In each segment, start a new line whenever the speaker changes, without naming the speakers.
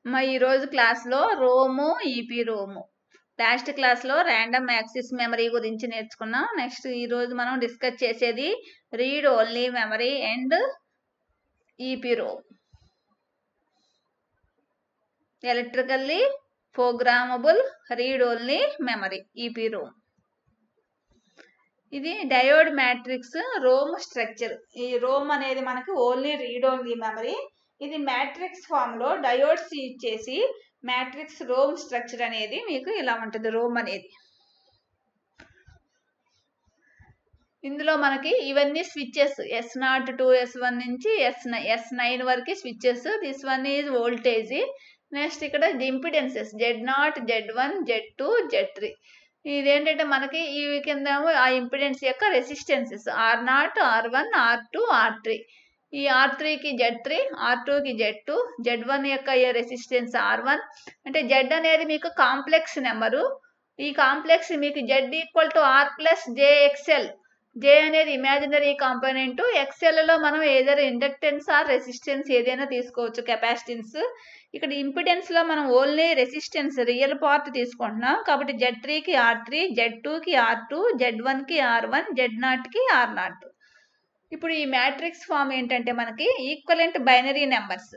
ఈరోజు క్లాస్లో ROM EP ROM last క్లాస్లో ర్యాండమ్ యాక్సెస్ మెమరీ గురించి నేర్చుకున్నాం. నెక్స్ట్ ఈరోజు మనం డిస్కస్ చేసేది read only memory and EP ROM, electrically programmable read only memory EP ROM. ఇది డయోడ్ మ్యాట్రిక్స్ రోమ్ స్ట్రక్చర్. ఈ రోమ్ అనేది మనకి ఓన్లీ రీడ్ ఓన్లీ మెమరీ. ఇది మ్యాట్రిక్స్ ఫామ్ లో డయోడ్స్ యూజ్ చేసి మ్యాట్రిక్స్ రోమ్ స్ట్రక్చర్ అనేది మీకు ఇలా ఉంటుంది. రోమ్ అనేది ఇందులో మనకి ఇవన్నీ స్విచ్చెస్ S0 టు S1 నుంచి S9 వరకు switches. This one is voltage. Next ఇక్కడ impedances Z0, Z1, Z2, Z3. ఇదేంటంటే మనకి ఈ కింద ఆ ఇంపిడెన్స్ యొక్క resistances R0, R1, R2, R3. ఈ R3కి Z3, R2కి Z2, Z1 యొక్క రెసిస్టెన్స్ R1. అంటే Z అనేది మీకు కాంప్లెక్స్ నెంబరు. ఈ కాంప్లెక్స్ మీకు Z equal to R plus JXL. J అనేది ఇమాజినరీ కాంపోనెంట్. XLలో మనం ఏదైనా ఇండక్టెన్స్ ఆర్ రెసిస్టెన్స్ ఏదైనా తీసుకోవచ్చు, కెపాసిటెన్స్. ఇక్కడ ఇంపిడెన్స్ లో మనం ఓన్లీ రెసిస్టెన్స్ రియల్ పార్ట్ తీసుకుంటున్నాం కాబట్టి Z3కి R3, Z2కి R2, Z1కి R1, Z0కి R0. ఇప్పుడు ఈ మ్యాట్రిక్స్ ఫామ్ ఏంటంటే మనకి ఈక్వలెంట్ బైనరీ నెంబర్స్.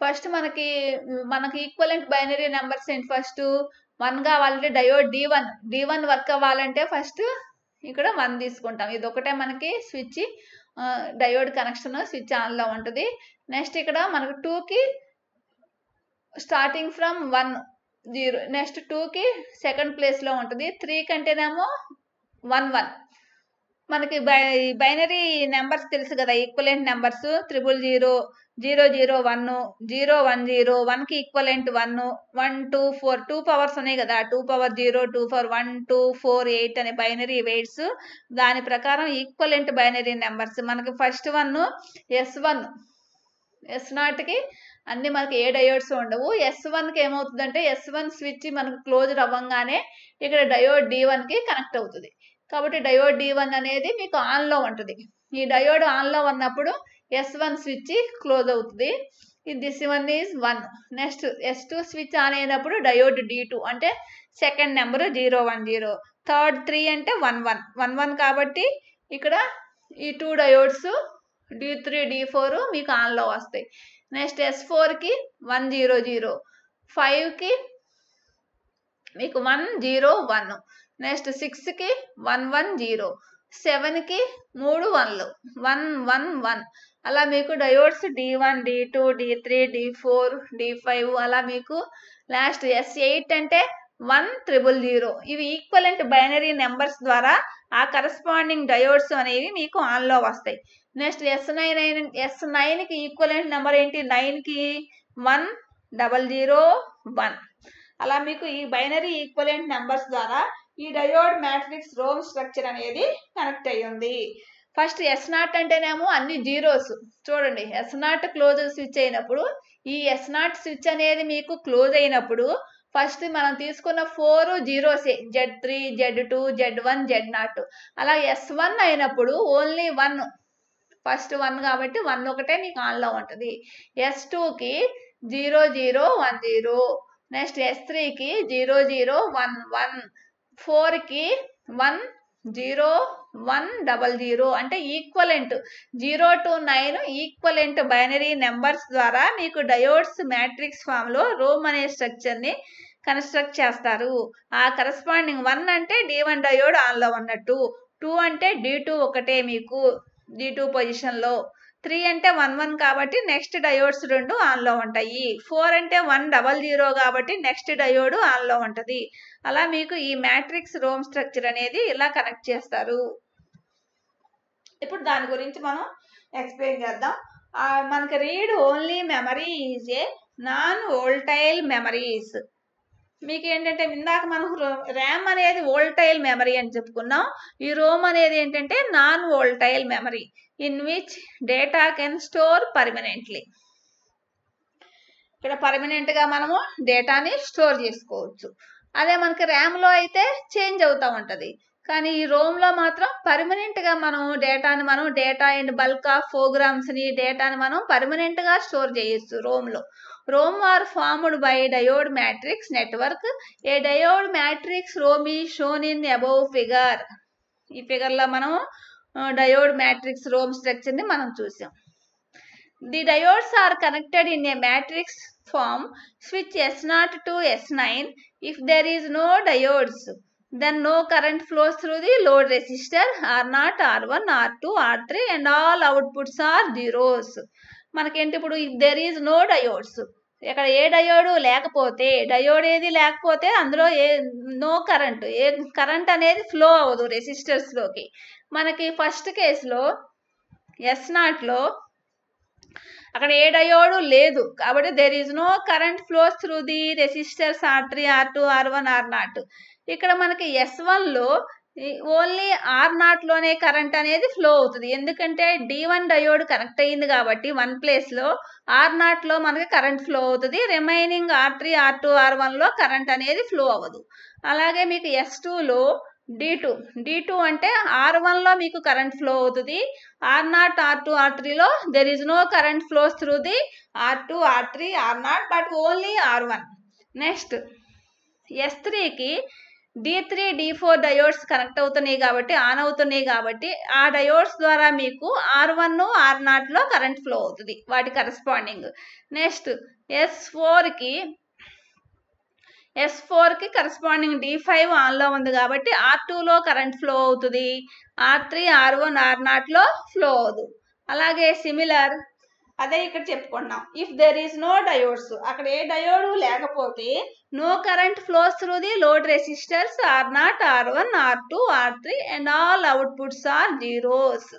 ఫస్ట్ మనకి ఈక్వలెంట్ బైనరీ నెంబర్స్ ఏంటి? ఫస్ట్ 1 కావాలంటే డయోడ్ D1 వర్క్ అవ్వాలంటే ఫస్ట్ ఇక్కడ 1 తీసుకుంటాం. ఇది ఒకటే మనకి స్విచ్, డయోడ్ కనెక్షన్ స్విచ్ ఆన్లో ఉంటుంది. నెక్స్ట్ ఇక్కడ మనకు 2కి స్టార్టింగ్ ఫ్రమ్ 1 0. నెక్స్ట్ 2కి సెకండ్ ప్లేస్లో ఉంటుంది. 3 కంటేనేమో 1 1. మనకి బైనరీ నెంబర్స్ తెలుసు కదా, ఈక్వలెంట్ నెంబర్స్ 000, 001, 010, 1కి ఈక్వలెంట్ 1, 1 2 4, 2 పవర్స్ ఉన్నాయి కదా, 2 పవర్ 0, 2 పవర్ 1, 2 4 8 అనే బైనరీ వెయిట్స్. దాని ప్రకారం ఈక్వలెంట్ బైనరీ నెంబర్స్. మనకి ఫస్ట్ వన్ S1, S0కి అన్ని మనకి ఏ డయోడ్స్ ఉండవు. S1కి ఏమవుతుందంటే S1 స్విచ్ మనకు క్లోజ్ అవ్వగానే ఇక్కడ డయోడ్ D1కి కనెక్ట్ అవుతుంది. కాబట్టి డయోడ్ D1 అనేది మీకు ఆన్లో ఉంటుంది. ఈ డయోడ్ ఆన్లో ఉన్నప్పుడు S1 స్విచ్ క్లోజ్ అవుతుంది. This one is 1. Next S2 switch on అయినప్పుడు డయోడ్ D2 అంటే సెకండ్ నెంబర్ 010. థర్డ్ 3 అంటే 11 కాబట్టి ఇక్కడ ఈ 2 డయోడ్స్ D3, D4 మీకు ఆన్లో వస్తాయి. నెక్స్ట్ S4కి 100, 5కి మీకు 101. నెక్స్ట్ 6కి 110, 7కి 3 1లు 111. అలా మీకు diodes D1, D2, D3, D4, D5 అలా మీకు లాస్ట్ S8 అంటే 1000. ఇవి ఈక్వలెంట్ బైనరీ నెంబర్స్ ద్వారా ఆ కరస్పాండింగ్ డయోడ్స్ అనేవి మీకు ఆన్లో వస్తాయి. నెక్స్ట్ S9కి ఈక్వలెంట్ నెంబర్ ఏంటి? 9కి 1001. అలా మీకు ఈ బైనరీ ఈక్వలెంట్ నెంబర్స్ ద్వారా ఈ డయోడ్ మ్యాట్రిక్స్ రోమ్ స్ట్రక్చర్ అనేది కనెక్ట్ అయ్యింది. ఫస్ట్ S0 అంటేనేమో అన్ని జీరోస్. చూడండి, S0 క్లోజ్ స్విచ్ అయినప్పుడు ఈ S0 స్విచ్ అనేది మీకు క్లోజ్ అయినప్పుడు ఫస్ట్ మనం తీసుకున్న 4 జీరోసే, Z3, Z2, Z1, Z0. అలా S1 అయినప్పుడు ఓన్లీ 1, ఫస్ట్ 1 కాబట్టి 1 ఒకటే మీకు ఆన్లో ఉంటుంది. S2కి 0010, నెక్స్ట్ S3కి 0011, 4కి 10100. అంటే equivalent 0 to 9 equivalent binary numbers ద్వారా మీకు డయోడ్స్ మ్యాట్రిక్స్ ఫామ్ లో రోమ్ అనే స్ట్రక్చర్ ని కన్స్ట్రక్ట్ చేస్తారు. ఆ కరస్పాండింగ్ 1 అంటే D1 డయోడ్ ఆన్లో ఉన్నట్టు, 2 అంటే D2 ఒకటే మీకు D2 పొజిషన్లో, 3 అంటే 11 కాబట్టి నెక్స్ట్ డయోడ్స్ 2 ఆన్లో ఉంటాయి, 4 అంటే 100 కాబట్టి నెక్స్ట్ డయోడ్ ఆన్లో ఉంటుంది. అలా మీకు ఈ మ్యాట్రిక్స్ రోమ్ స్ట్రక్చర్ అనేది ఇలా కనెక్ట్ చేస్తారు. ఇప్పుడు దాని గురించి మనం ఎక్స్ప్లెయిన్ చేద్దాం. మనకి read only memory is a non volatile memories. మీకు ఏంటంటే ఇందాక మనం ర్యామ్ అనేది వోల్టైల్ మెమరీ అని చెప్పుకున్నాం. ఈ రోమ్ అనేది ఏంటంటే non volatile memory in which data can store permanently. ఇక్కడ పర్మనెంట్ గా మనము డేటాని స్టోర్ చేసుకోవచ్చు. అదే మనకి ర్యామ్లో అయితే చేంజ్ అవుతూ ఉంటుంది. కానీ ఈ రోమ్లో మాత్రం పర్మనెంట్గా మనం డేటా అండ్ బల్క్ ఆఫ్ ప్రోగ్రామ్స్ని డేటాని మనం పర్మనెంట్గా స్టోర్ చేయొచ్చు రోమ్లో. ROM are formed by diode matrix network. A diode matrix ROM is shown in above figure. ఈ ఫిగర్లో మనం డయోడ్ మ్యాట్రిక్స్ రోమ్ స్ట్రక్చర్ని మనం చూసాం. The diodes are connected in a matrix form switch S0 to S9. If there is no diodes, then no current flows through the load resistor R0, R1, R2, R3 and all outputs are zeros. మనకేంటి ఇప్పుడు if there is no diodes, ఇక్కడ ఏ diode లేకపోతే diode ఏది లేకపోతే అందులో no current current అనేది flow అవ్వదు రెసిస్టర్స్లోకి. మనకి ఫస్ట్ కేసులో S0లో అక్కడ ఏ డయోడు లేదు కాబట్టి there is no current flows through the resistors R3, R2, R1, R0. ఇక్కడ మనకి S1లో ఓన్లీ R0లోనే కరెంట్ అనేది ఫ్లో అవుతుంది. ఎందుకంటే D1 డయోడ్ కనెక్ట్ అయ్యింది కాబట్టి వన్ ప్లేస్లో R0లో మనకి కరెంట్ ఫ్లో అవుతుంది. రిమైనింగ్ R3, R2, R1లో కరెంట్ అనేది ఫ్లో అవ్వదు. అలాగే మీకు S2లో D2 అంటే R1లో మీకు కరెంట్ ఫ్లో అవుతుంది. R0, R2, R3లో there is no current flows through the R2, R3, R0 but only R1. Next S3కి D3, D4 డయోడ్స్ కనెక్ట్ అవుతున్నాయి కాబట్టి ఆన్ అవుతున్నాయి కాబట్టి ఆ డయోడ్స్ ద్వారా మీకు R1, R0లో కరెంట్ ఫ్లో అవుతుంది వాటి కరెస్పాండింగ్. నెక్స్ట్ S4కి కరెస్పాండింగ్ D5 ఆన్లో ఉంది కాబట్టి R2లో కరెంట్ ఫ్లో అవుతుంది. R3, R1, R0లో ఫ్లో అవ్వదు. అలాగే సిమిలర్ అదే ఇక్కడ చెప్పుకున్నాం. If there is no diodes, అక్కడ ఏ డయోడు లేకపోతే no current flows through the load resistors R0, R1, R2, R3 and all outputs are zeros.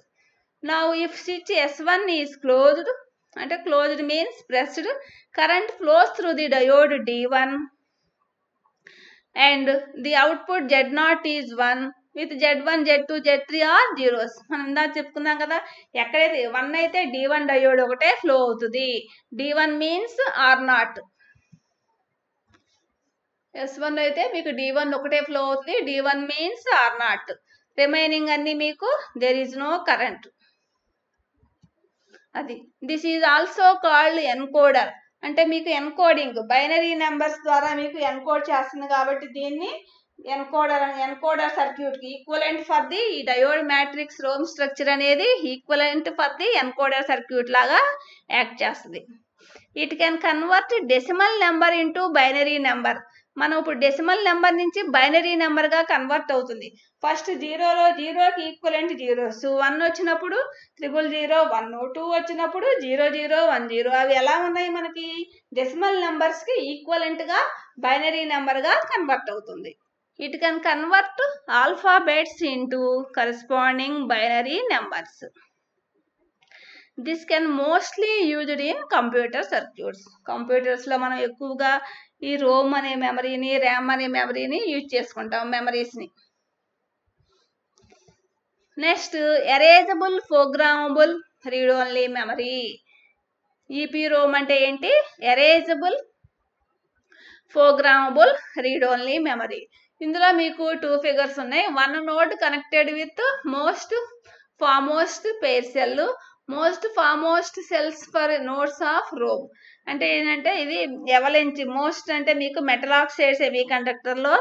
Now if switch S1 is closed, అంటే closed means pressed, current flows through the diode D1 and the output Z0 is 1 with Z1, Z2, Z3 are zeros. మనం ఇందా చెప్పుకున్నాం కదా, ఎక్కడైతే 1 అయితే D1 diode ఒకటే flow అవుతుంది. D1 means R0. S1 అయితే మీకు D1 ఒకటే ఫ్లో అవుతుంది. D1 means R0. రిమైనింగ్ అన్ని మీకు there is no current. అది this is also called encoder. అంటే మీకు ఎన్కోడింగ్ బైనరీ నెంబర్స్ ద్వారా మీకు ఎన్కోడ్ చేస్తుంది కాబట్టి దీన్ని ఎన్కోడర్ సర్క్యూట్కి equivalent for the diode matrix ROM structure అనేది equivalent for the encoder circuit లాగా యాక్ట్ చేస్తుంది. It can convert decimal number into binary number. మనం ఇప్పుడు డెసిమల్ నెంబర్ నుంచి బైనరీ నెంబర్గా కన్వర్ట్ అవుతుంది. ఫస్ట్ జీరోకి ఈక్వలెంట్ జీరోస్, 1 వచ్చినప్పుడు 000 1, 2 వచ్చినప్పుడు 0010. అవి ఎలా ఉన్నాయి మనకి డెసిమల్ నెంబర్స్కి ఈక్వలెంట్గా బైనరీ నెంబర్గా కన్వర్ట్ అవుతుంది. It can convert alphabets into corresponding binary numbers. This can mostly used in computer circuits. కంప్యూటర్స్లో మనం ఎక్కువగా ఈ రోమ్ అనే మెమరీని, ర్యామ్ అనే మెమరీని యూజ్ చేసుకుంటాం మెమరీస్ని. Next erasable programmable read only memory. EPROM అంటే ఏంటి? Erasable programmable read only memory. ఇందులో మీకు 2 ఫిగర్స్ ఉన్నాయి. 1 node connected with most FAMOS pair cell, most FAMOS cells for nodes of ROM. అంటే ఏంటంటే ఇది ఎవలెంచి మోస్ట్ అంటే మీకు మెటల్ ఆక్సైడ్ సెమీ కండక్టర్లో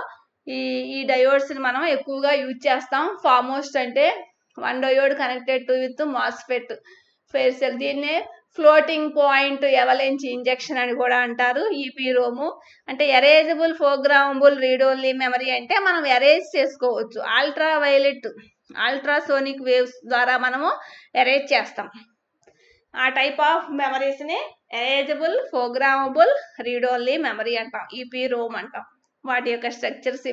ఈ డయోడ్స్ని మనం ఎక్కువగా యూజ్ చేస్తాం. ఫార్మోస్ట్ అంటే 1 diode connected to with MOSFET pair cell. దీన్నే ఫ్లోటింగ్ పాయింట్ ఎవలెంచి ఇంజెక్షన్ అని కూడా అంటారు. ఈపీరోము అంటే erasable programmable read only memory అంటే మనం ఎరేజ్ చేసుకోవచ్చు. అల్ట్రాసోనిక్ వేవ్స్ ద్వారా మనము ఎరేజ్ చేస్తాం. ఆ టైప్ ఆఫ్ మెమరీస్ని erasable programmable read only memory అంటాం, ఈపీరోమ్ అంటాం. వాటి యొక్క స్ట్రక్చర్స్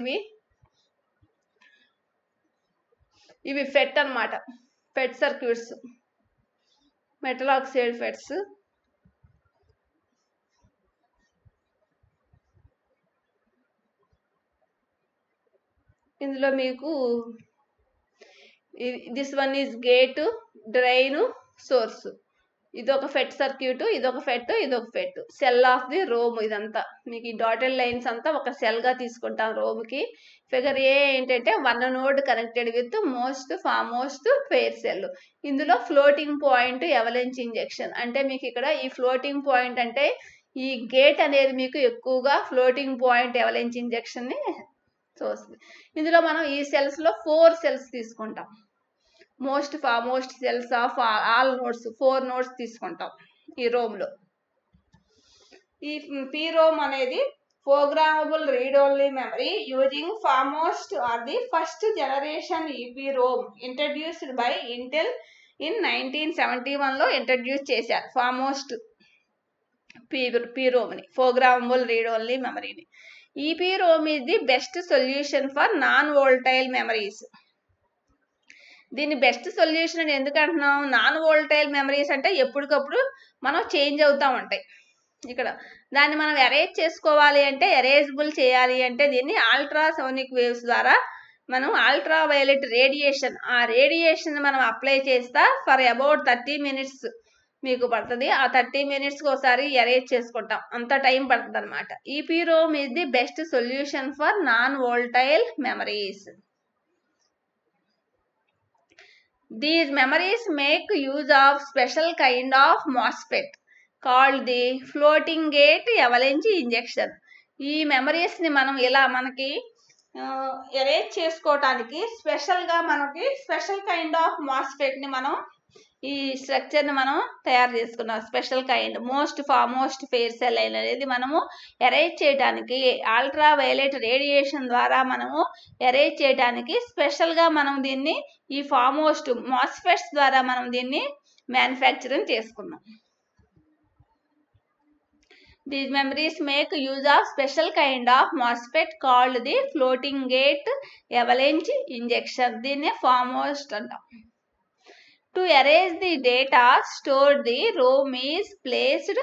ఇవి ఫెట్ అన్నమాట. FET circuits, metal oxide FETs. ఇందులో మీకు this one is gate, drain, source. ఇదొక ఫెట్ సర్క్యూట్, ఇదొక ఫెట్, ఇదొక FET. Cell of the ROM ఇదంతా. మీకు ఈ డాటెడ్ లైన్స్ అంతా ఒక సెల్గా తీసుకుంటాం రోమ్కి. ఫిగర్ ఏ ఏంటంటే 1 node connected with most fair cell. ఇందులో ఫ్లోటింగ్ పాయింట్ ఎవలెన్స్ ఇంజెక్షన్. అంటే మీకు ఇక్కడ ఈ ఫ్లోటింగ్ పాయింట్ అంటే ఈ గేట్ అనేది మీకు ఎక్కువగా ఫ్లోటింగ్ పాయింట్ ఎవలెన్స్ ఇంజెక్షన్ని చూస్తుంది. ఇందులో మనం ఈ సెల్స్లో 4 సెల్స్ తీసుకుంటాం. Most cells of all nodes 4 nodes తీసుకుంటాం ఈ రోమ్లో. ఈ పీ రోమ్ అనేది programmable read only memory using FAMOS are the first generation EP ROM introduced by Intel in 1971లో ఇంట్రడ్యూస్ చేశారు ఫామోస్ట్ పీ రోమ్ని, ప్రోగ్రామబుల్ రీడ్ ఓన్లీ మెమరీని. EP ROM is the best solution for non volatile memories. దీని best solution అని ఎందుకు అంటున్నాం? Non volatile memories అంటే ఎప్పటికప్పుడు మనం చేంజ్ అవుతూ ఉంటాయి. ఇక్కడ దాన్ని మనం ఎరేజ్ చేసుకోవాలి అంటే, ఎరేజబుల్ చేయాలి అంటే దీన్ని అల్ట్రాసోనిక్ వేవ్స్ ద్వారా మనం అల్ట్రా వైలెట్ రేడియేషన్, ఆ రేడియేషన్ మనం అప్లై చేస్తా ఫర్ అబౌట్ 30 minutes మీకు పడుతుంది. ఆ 30 minutesకి ఒకసారి ఎరేజ్ చేసుకుంటాం, అంత టైం పడుతుంది అనమాట. EP ROM is the best solution for non volatile memories. These memories make use of special kind of MOSFET called the floating gate avalanche injection. ఈ మెమరీస్ని మనం ఇలా మనకి ఎరేజ్ చేసుకోవటానికి స్పెషల్గా మనకి స్పెషల్ కైండ్ ఆఫ్ మాస్ఫెట్ని మనం ఈ స్ట్రక్చర్ని మనం తయారు చేసుకున్నాం. Special kind most fair cell అనేది మనము ఎరేజ్ చేయడానికి అల్ట్రా వైలెట్ రేడియేషన్ ద్వారా మనము ఎరేజ్ చేయడానికి స్పెషల్గా మనం దీన్ని ఈ ఫామోస్ట్ మాస్ఫెట్స్ ద్వారా మనం దీన్ని మ్యానుఫ్యాక్చరింగ్ చేసుకున్నాం. These memories make use of special kind of MOSFET called the floating gate avalanche injection. దీన్ని ఫామోస్ట్ అంటాం. To erase the data stored, the ROM is placed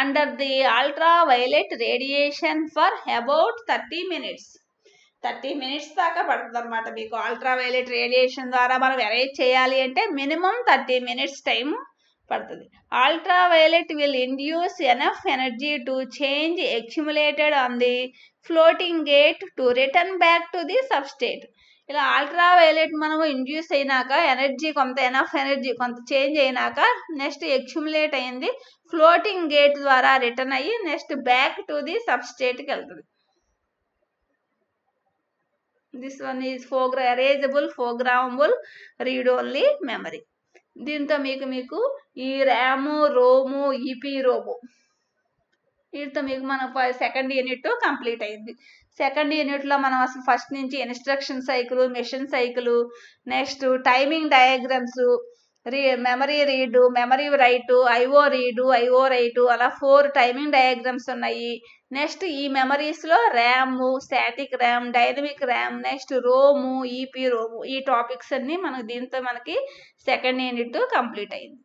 under the ultraviolet radiation for about 30 minutes. 30 minutes దాకా పడుతుంది అనమాట మీకు. Ultraviolet radiation ద్వారా మనం erase చేయాలి అంటే మినిమం 30 minutes టైం పడుతుంది. Ultraviolet will induce enough energy to change accumulated on the floating gate to return back to the సబ్స్టేట్. ఇలా అల్ట్రావైలెట్ మనము ఇండ్యూస్ అయినాక ఎనఫ్ ఎనర్జీ కొంత చేంజ్ అయినాక నెక్స్ట్ అక్యుములేట్ అయింది ఫ్లోటింగ్ గేట్ ద్వారా రిటర్న్ అయ్యి నెక్స్ట్ బ్యాక్ టు ది సబ్స్టేట్కి వెళ్తుంది. This one is erasable programmable read only memory. దీంతో మీకు ఈ ర్యాము, రోము, ఈపీ రోము వీటితో మీకు మన సెకండ్ యూనిట్ కంప్లీట్ అయింది. సెకండ్ యూనిట్లో మనం అసలు ఫస్ట్ నుంచి instruction cycle, machine cycle, next timing diagrams, memory read, memory write, IO read, IO write, అలా 4 టైమింగ్ డయాగ్రామ్స్ ఉన్నాయి. నెక్స్ట్ ఈ మెమరీస్లో RAM, static RAM, dynamic RAM, next ROM, EP ROM, ఈ టాపిక్స్ అన్నీ దీంతో మనకి సెకండ్ యూనిట్ కంప్లీట్ అయింది.